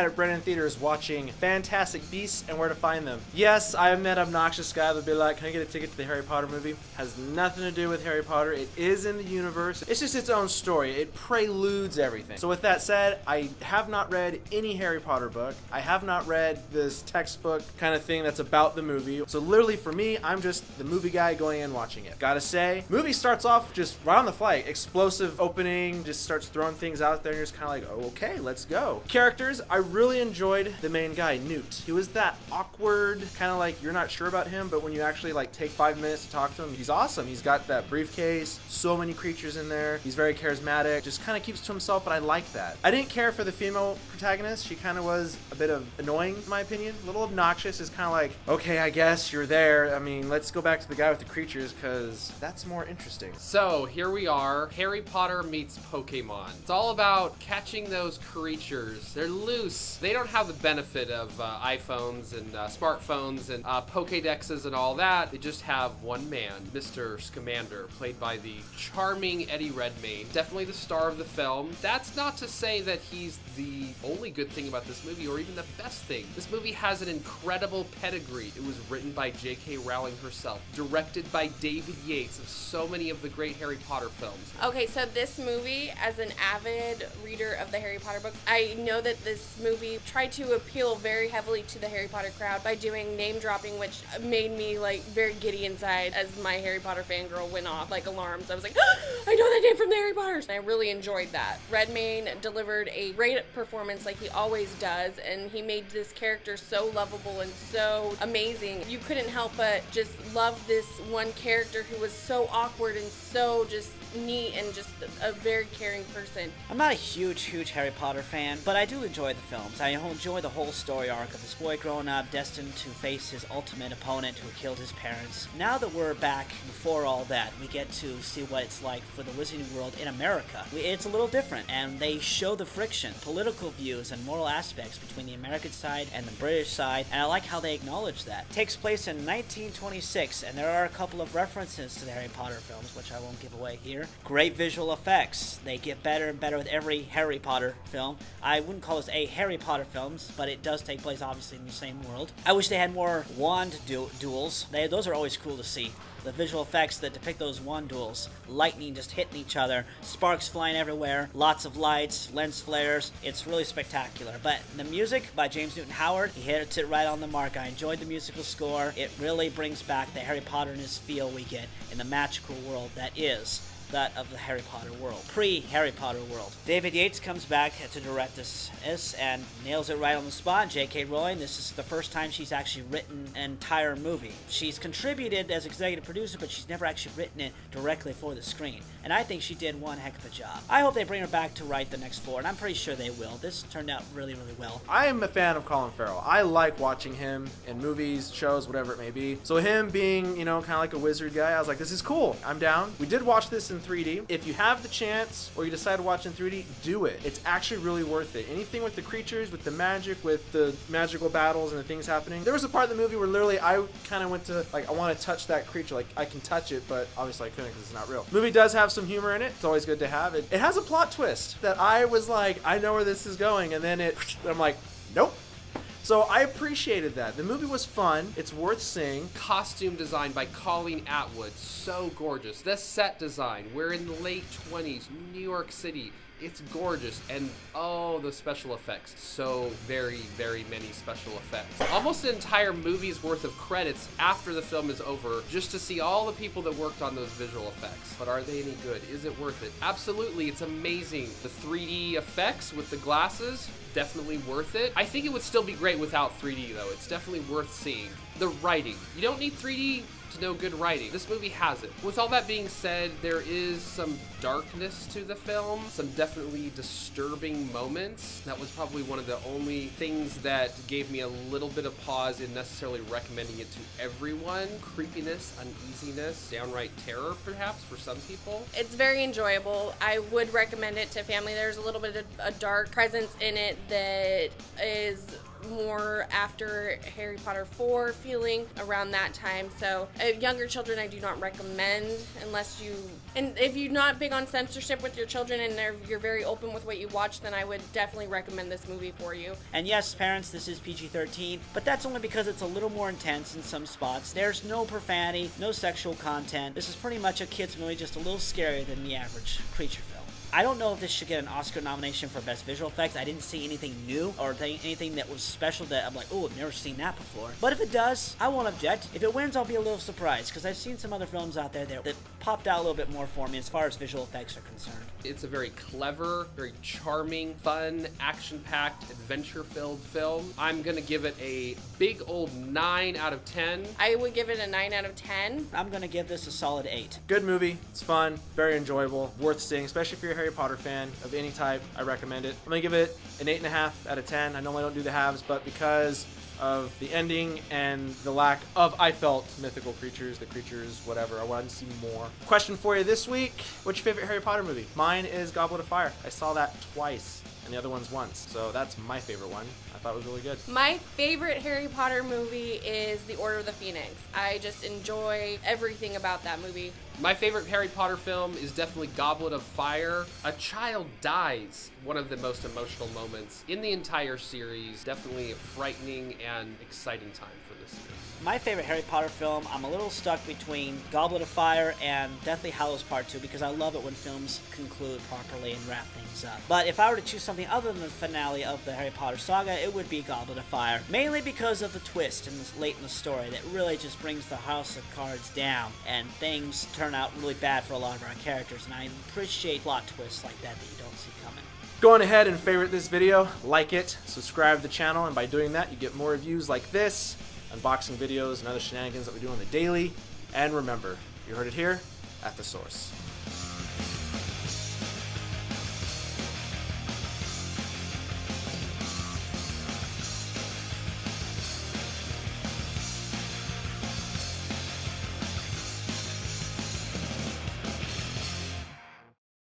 night at Brennan Theaters watching Fantastic Beasts and Where to Find Them. Yes, I am that obnoxious guy that'll be like, can I get a ticket to the Harry Potter movie? Has nothing to do with Harry Potter. It is in the universe. It's just its own story. It preludes everything. So with that said, I have not read any Harry Potter book. I have not read this textbook kind of thing that's about the movie. So literally for me, I'm just the movie guy going in watching it. Gotta say, movie starts off just right on the flight. Explosive opening, just starts throwing things out there and you're just kind of like, oh, okay, let's go. Characters, I really enjoyed the main guy, Newt. He was that awkward, kind of like you're not sure about him, but when you actually like take 5 minutes to talk to him, he's awesome. He's got that briefcase, so many creatures in there. He's very charismatic, just kind of keeps to himself, but I like that. I didn't care for the female protagonist. She kind of was a bit of annoying, in my opinion. A little obnoxious. It's kind of like, okay, I guess you're there. I mean, let's go back to the guy with the creatures because that's more interesting. So here we are, Harry Potter meets Pokemon. It's all about catching those creatures. They're loose. They don't have the benefit of iPhones and smartphones and Pokédexes and all that. They just have one man, Mr. Scamander, played by the charming Eddie Redmayne. Definitely the star of the film. That's not to say that he's the only good thing about this movie or even the best thing. This movie has an incredible pedigree. It was written by J.K. Rowling herself, directed by David Yates of so many of the great Harry Potter films. Okay, so this movie, as an avid reader of the Harry Potter books, I know that this movie tried to appeal very heavily to the Harry Potter crowd by doing name dropping, which made me like very giddy inside as my Harry Potter fangirl went off like alarms. I was like, I know that name from the Harry Potters. And I really enjoyed that. Redmayne delivered a great performance like he always does, and he made this character so lovable and so amazing. You couldn't help but just love this one character who was so awkward and so just neat and just a very caring person. I'm not a huge Harry Potter fan, but I do enjoy the films. I enjoy the whole story arc of this boy growing up, destined to face his ultimate opponent who killed his parents. Now that we're back before all that, we get to see what it's like for the Wizarding World in America. It's a little different, and they show the friction, political views, and moral aspects between the American side and the British side, and I like how they acknowledge that. It takes place in 1926, and there are a couple of references to the Harry Potter films, which I won't give away here. Great visual effects. They get better and better with every Harry Potter film. I wouldn't call this a Harry Potter films, but it does take place obviously in the same world. I wish they had more wand duels. Those are always cool to see. The visual effects that depict those wand duels, lightning just hitting each other, sparks flying everywhere, lots of lights, lens flares. It's really spectacular. But the music by James Newton Howard, he hit it right on the mark. I enjoyed the musical score. It really brings back the Harry Potter-ness feel we get in the magical world that is that of the Harry Potter world, pre-Harry Potter world. David Yates comes back to direct this and nails it right on the spot. J.K. Rowling, this is the first time she's actually written an entire movie. She's contributed as executive producer, but she's never actually written it directly for the screen, and I think she did one heck of a job. I hope they bring her back to write the next 4, and I'm pretty sure they will. This turned out really, really well. I am a fan of Colin Farrell. I like watching him in movies, shows, whatever it may be. So him being, kind of like a wizard guy, I was like, this is cool. I'm down. We did watch this in 3D. If you have the chance or you decide to watch in 3D, do it. It's actually really worth it. Anything with the creatures, with the magic, with the magical battles and the things happening. There was a part of the movie where literally I kind of went to, like, I want to touch that creature. Like, I can touch it, but obviously I couldn't because it's not real. The movie does have some humor in it. It's always good to have it. It has a plot twist that I was like, I know where this is going. And then I'm like, nope. So I appreciated that. The movie was fun. It's worth seeing. Costume design by Colleen Atwood, so gorgeous. The set design, we're in the late 20s, New York City. It's gorgeous, and oh, the special effects. So very, very many special effects. Almost an entire movie's worth of credits after the film is over just to see all the people that worked on those visual effects. But are they any good? Is it worth it? Absolutely, it's amazing. The 3D effects with the glasses, definitely worth it. I think it would still be great without 3D though. It's definitely worth seeing. The writing. You don't need 3D to know good writing. This movie has it. With all that being said, there is some darkness to the film, some definitely disturbing moments. That was probably one of the only things that gave me a little bit of pause in necessarily recommending it to everyone. Creepiness, uneasiness, downright terror perhaps for some people. It's very enjoyable. I would recommend it to family. There's a little bit of a dark presence in it that is more after Harry Potter 4 feeling around that time. So younger children I do not recommend unless you, and if you're not big on censorship with your children and you're very open with what you watch, then I would definitely recommend this movie for you. And yes, parents, this is PG-13, but that's only because it's a little more intense in some spots. There's no profanity, no sexual content. This is pretty much a kid's movie, just a little scarier than the average creature film. I don't know if this should get an Oscar nomination for Best Visual Effects. I didn't see anything new or anything that was special that I'm like, oh, I've never seen that before. But if it does, I won't object. If it wins, I'll be a little surprised because I've seen some other films out there that popped out a little bit more for me as far as visual effects are concerned. It's a very clever, very charming, fun, action-packed, adventure-filled film. I'm gonna give it a big old 9 out of 10. I would give it a 9 out of 10. I'm going to give this a solid 8. Good movie. It's fun, very enjoyable, worth seeing, especially if you're a Harry Potter fan of any type. I recommend it. I'm gonna give it an 8.5 out of 10. I normally don't do the halves, but because of the ending and the lack of, I felt, mythical creatures, the creatures, whatever, I wanted to see more. Question for you this week: what's your favorite Harry Potter movie? Mine is Goblet of Fire. I saw that twice, and the other one's once, so that's my favorite one. I thought it was really good. My favorite Harry Potter movie is The Order of the Phoenix. I just enjoy everything about that movie. My favorite Harry Potter film is definitely Goblet of Fire. A child dies, one of the most emotional moments in the entire series. Definitely a frightening and exciting time for this series. My favorite Harry Potter film, I'm a little stuck between Goblet of Fire and Deathly Hallows Part 2 because I love it when films conclude properly and wrap things up. But if I were to choose something other than the finale of the Harry Potter saga, it would be Goblet of Fire. Mainly because of the twist late in the story that really just brings the House of Cards down and things turn out really bad for a lot of our characters, and I appreciate plot twists like that you don't see coming. Go on ahead and favorite this video, like it, subscribe to the channel, and by doing that you get more reviews like this, unboxing videos, and other shenanigans that we do on the daily. And remember, you heard it here at The Source.